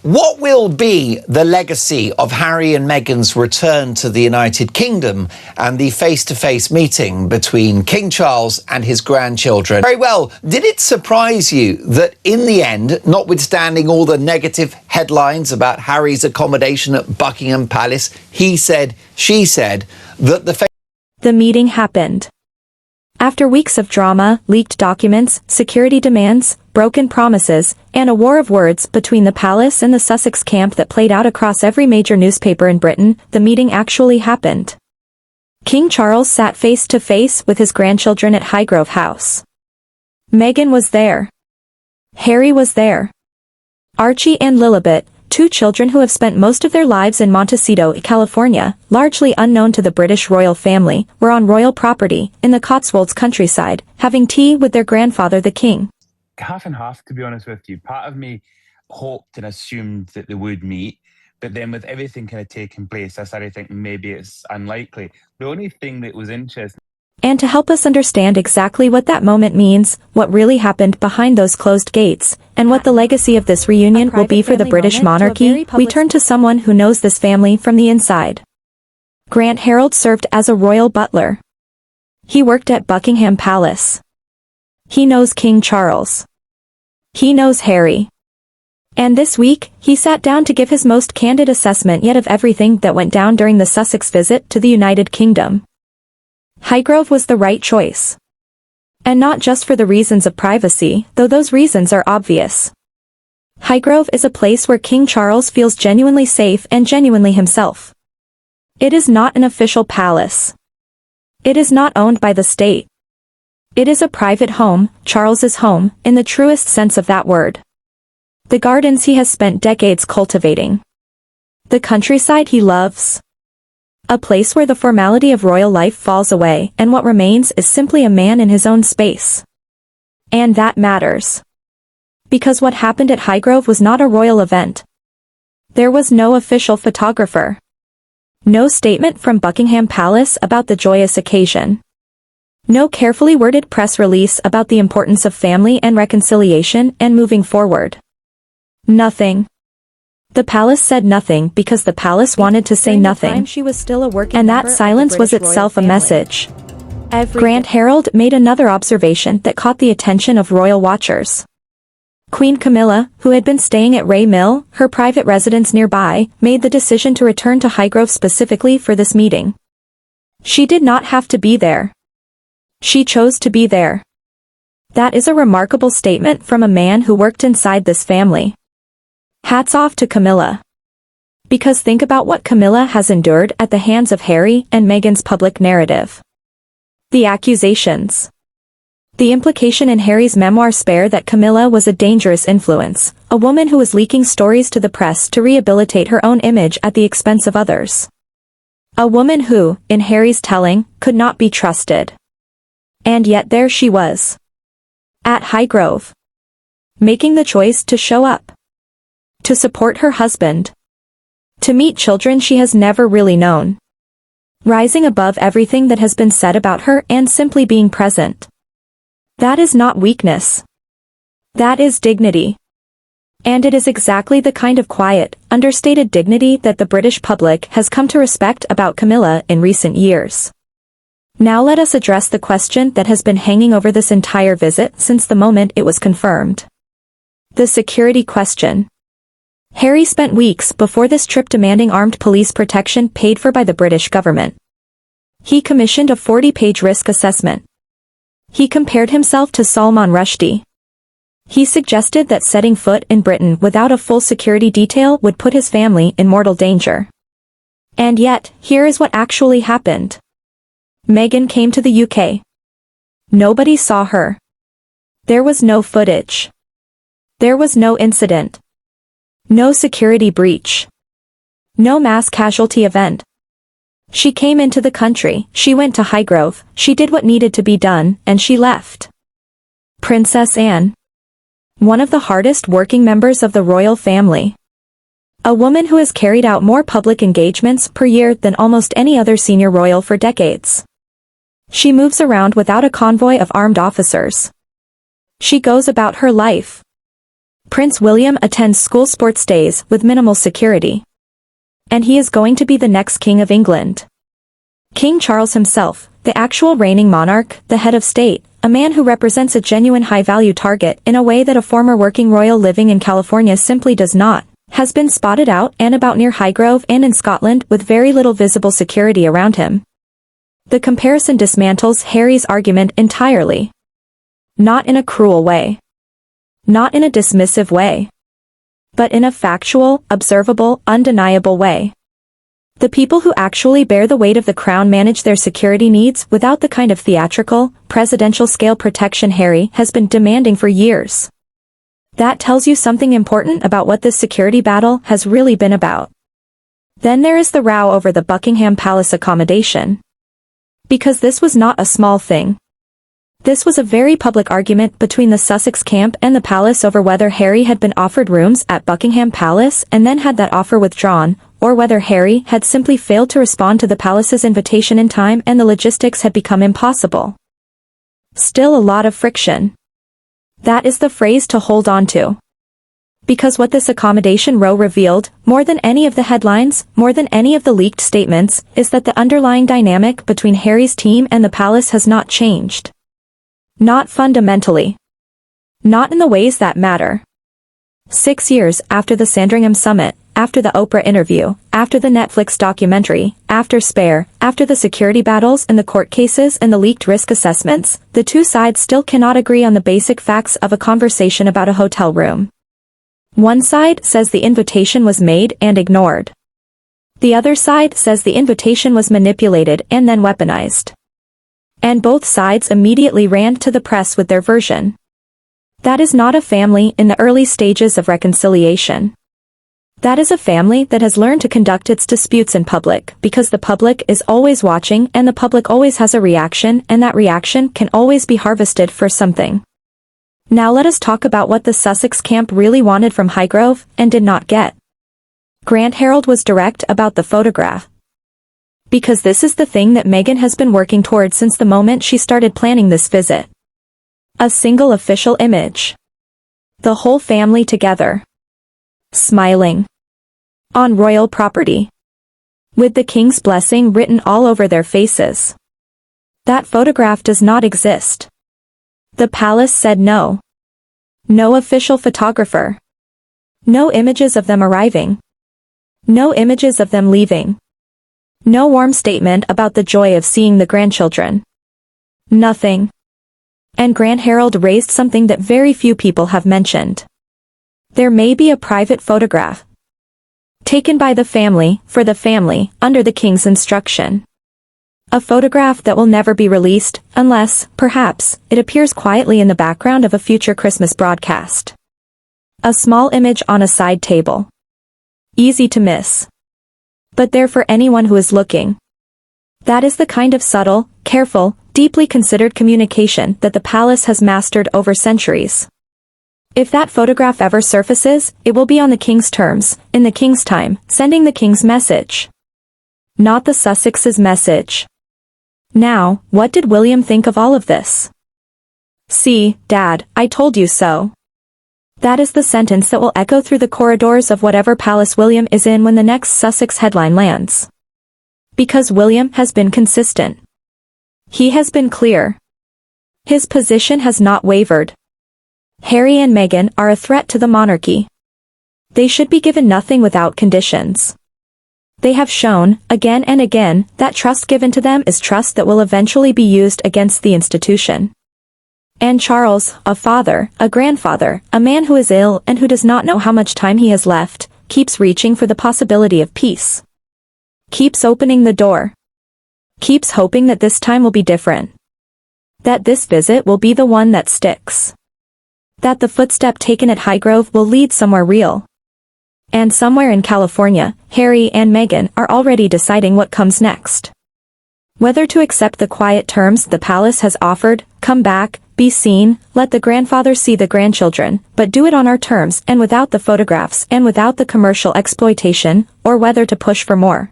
What will be the legacy of Harry and Meghan's return to the United Kingdom and the face-to-face meeting between King Charles and his grandchildren? Very well, did it surprise you that in the end, notwithstanding all the negative headlines about Harry's accommodation at Buckingham Palace, he said, she said, that the meeting happened. After weeks of drama, leaked documents, security demands, broken promises, and a war of words between the palace and the Sussex camp that played out across every major newspaper in Britain, the meeting actually happened. King Charles sat face to face with his grandchildren at Highgrove House. Meghan was there. Harry was there. Archie and Lilibet, two children who have spent most of their lives in Montecito, California, largely unknown to the British royal family, were on royal property, in the Cotswolds countryside, having tea with their grandfather the king. Half and half, to be honest with you. Part of me hoped and assumed that they would meet, but then with everything kind of taking place, I started thinking maybe it's unlikely. The only thing that was interesting... And to help us understand exactly what that moment means, what really happened behind those closed gates, and what the legacy of this reunion will be for the British monarchy, we turn to someone who knows this family from the inside. Grant Harold served as a royal butler. He worked at Buckingham Palace. He knows King Charles. He knows Harry. And this week, he sat down to give his most candid assessment yet of everything that went down during the Sussex visit to the United Kingdom. Highgrove was the right choice. And not just for the reasons of privacy, though those reasons are obvious. Highgrove is a place where King Charles feels genuinely safe and genuinely himself. It is not an official palace. It is not owned by the state. It is a private home, Charles's home, in the truest sense of that word. The gardens he has spent decades cultivating. The countryside he loves. A place where the formality of royal life falls away and what remains is simply a man in his own space. And that matters. Because what happened at Highgrove was not a royal event. There was no official photographer. No statement from Buckingham Palace about the joyous occasion. No carefully worded press release about the importance of family and reconciliation and moving forward. Nothing. The palace said nothing because the palace wanted to say nothing, and that silence was itself a message. Grant Harold made another observation that caught the attention of royal watchers. Queen Camilla, who had been staying at Ray Mill, her private residence nearby, made the decision to return to Highgrove specifically for this meeting. She did not have to be there. She chose to be there. That is a remarkable statement from a man who worked inside this family. Hats off to Camilla. Because think about what Camilla has endured at the hands of Harry and Meghan's public narrative. The accusations. The implication in Harry's memoir Spare that Camilla was a dangerous influence, a woman who was leaking stories to the press to rehabilitate her own image at the expense of others. A woman who, in Harry's telling, could not be trusted. And yet there she was. At Highgrove. Making the choice to show up. To support her husband. To meet children she has never really known. Rising above everything that has been said about her and simply being present. That is not weakness. That is dignity. And it is exactly the kind of quiet, understated dignity that the British public has come to respect about Camilla in recent years. Now let us address the question that has been hanging over this entire visit since the moment it was confirmed. The security question. Harry spent weeks before this trip demanding armed police protection paid for by the British government. He commissioned a 40-page risk assessment. He compared himself to Salman Rushdie. He suggested that setting foot in Britain without a full security detail would put his family in mortal danger. And yet, here is what actually happened. Meghan came to the UK. Nobody saw her. There was no footage. There was no incident. No security breach. No mass casualty event. She came into the country, she went to Highgrove, she did what needed to be done, and she left. Princess Anne. One of the hardest working members of the royal family. A woman who has carried out more public engagements per year than almost any other senior royal for decades. She moves around without a convoy of armed officers. She goes about her life. Prince William attends school sports days with minimal security. And he is going to be the next King of England. King Charles himself, the actual reigning monarch, the head of state, a man who represents a genuine high-value target in a way that a former working royal living in California simply does not, has been spotted out and about near Highgrove and in Scotland with very little visible security around him. The comparison dismantles Harry's argument entirely. Not in a cruel way. Not in a dismissive way. But in a factual, observable, undeniable way. The people who actually bear the weight of the crown manage their security needs without the kind of theatrical, presidential-scale protection Harry has been demanding for years. That tells you something important about what this security battle has really been about. Then there is the row over the Buckingham Palace accommodation. Because this was not a small thing. This was a very public argument between the Sussex camp and the palace over whether Harry had been offered rooms at Buckingham Palace and then had that offer withdrawn, or whether Harry had simply failed to respond to the palace's invitation in time and the logistics had become impossible. Still a lot of friction. That is the phrase to hold on to. Because what this accommodation row revealed, more than any of the headlines, more than any of the leaked statements, is that the underlying dynamic between Harry's team and the palace has not changed. Not fundamentally. Not in the ways that matter. 6 years after the Sandringham summit, after the Oprah interview, after the Netflix documentary, after Spare, after the security battles and the court cases and the leaked risk assessments, the two sides still cannot agree on the basic facts of a conversation about a hotel room. One side says the invitation was made and ignored. The other side says the invitation was manipulated and then weaponized. And both sides immediately ran to the press with their version. That is not a family in the early stages of reconciliation. That is a family that has learned to conduct its disputes in public because the public is always watching and the public always has a reaction and that reaction can always be harvested for something. Now let us talk about what the Sussex camp really wanted from Highgrove and did not get. Grant Harold was direct about the photograph. Because this is the thing that Meghan has been working toward since the moment she started planning this visit. A single official image. The whole family together. Smiling. On royal property. With the king's blessing written all over their faces. That photograph does not exist. The palace said no. No official photographer. No images of them arriving. No images of them leaving. No warm statement about the joy of seeing the grandchildren. Nothing. And Grant Harold raised something that very few people have mentioned. There may be a private photograph. Taken by the family, for the family, under the king's instruction. A photograph that will never be released, unless, perhaps, it appears quietly in the background of a future Christmas broadcast. A small image on a side table. Easy to miss. But there for anyone who is looking. That is the kind of subtle, careful, deeply considered communication that the palace has mastered over centuries. If that photograph ever surfaces, it will be on the king's terms, in the king's time, sending the king's message. Not the Sussexes' message. Now, what did William think of all of this? See, Dad, I told you so. That is the sentence that will echo through the corridors of whatever palace William is in when the next Sussex headline lands. Because William has been consistent. He has been clear. His position has not wavered. Harry and Meghan are a threat to the monarchy. They should be given nothing without conditions. They have shown, again and again, that trust given to them is trust that will eventually be used against the institution. And Charles, a father, a grandfather, a man who is ill and who does not know how much time he has left, keeps reaching for the possibility of peace. Keeps opening the door. Keeps hoping that this time will be different. That this visit will be the one that sticks. That the footstep taken at Highgrove will lead somewhere real. And somewhere in California, Harry and Meghan are already deciding what comes next. Whether to accept the quiet terms the palace has offered, come back, be seen, let the grandfather see the grandchildren, but do it on our terms and without the photographs and without the commercial exploitation, or whether to push for more.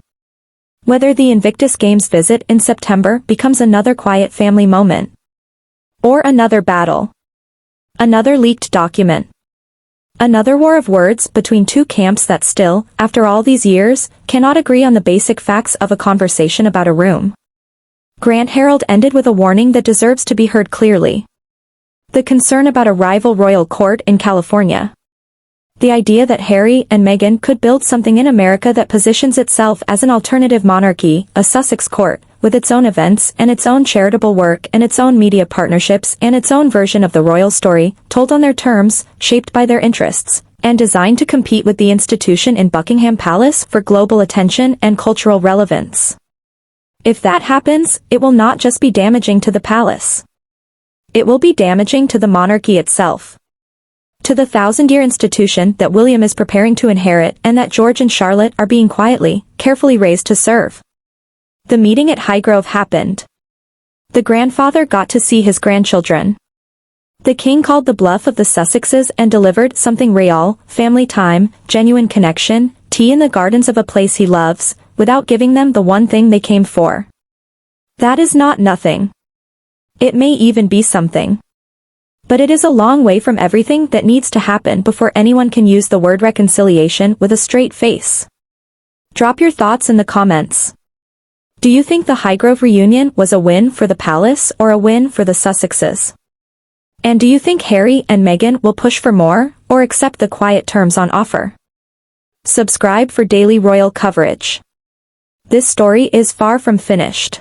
Whether the Invictus Games visit in September becomes another quiet family moment. Or another battle. Another leaked document. Another war of words between two camps that still, after all these years, cannot agree on the basic facts of a conversation about a room. Grant Herald ended with a warning that deserves to be heard clearly. The concern about a rival royal court in California. The idea that Harry and Meghan could build something in America that positions itself as an alternative monarchy, a Sussex court, with its own events and its own charitable work and its own media partnerships and its own version of the royal story, told on their terms, shaped by their interests, and designed to compete with the institution in Buckingham Palace for global attention and cultural relevance. If that happens, it will not just be damaging to the palace. It will be damaging to the monarchy itself. To the 1,000-year institution that William is preparing to inherit and that George and Charlotte are being quietly, carefully raised to serve. The meeting at Highgrove happened. The grandfather got to see his grandchildren. The king called the bluff of the Sussexes and delivered something real, family time, genuine connection, tea in the gardens of a place he loves, without giving them the one thing they came for. That is not nothing. It may even be something. But it is a long way from everything that needs to happen before anyone can use the word reconciliation with a straight face. Drop your thoughts in the comments. Do you think the Highgrove reunion was a win for the palace or a win for the Sussexes? And do you think Harry and Meghan will push for more, or accept the quiet terms on offer? Subscribe for daily royal coverage. This story is far from finished.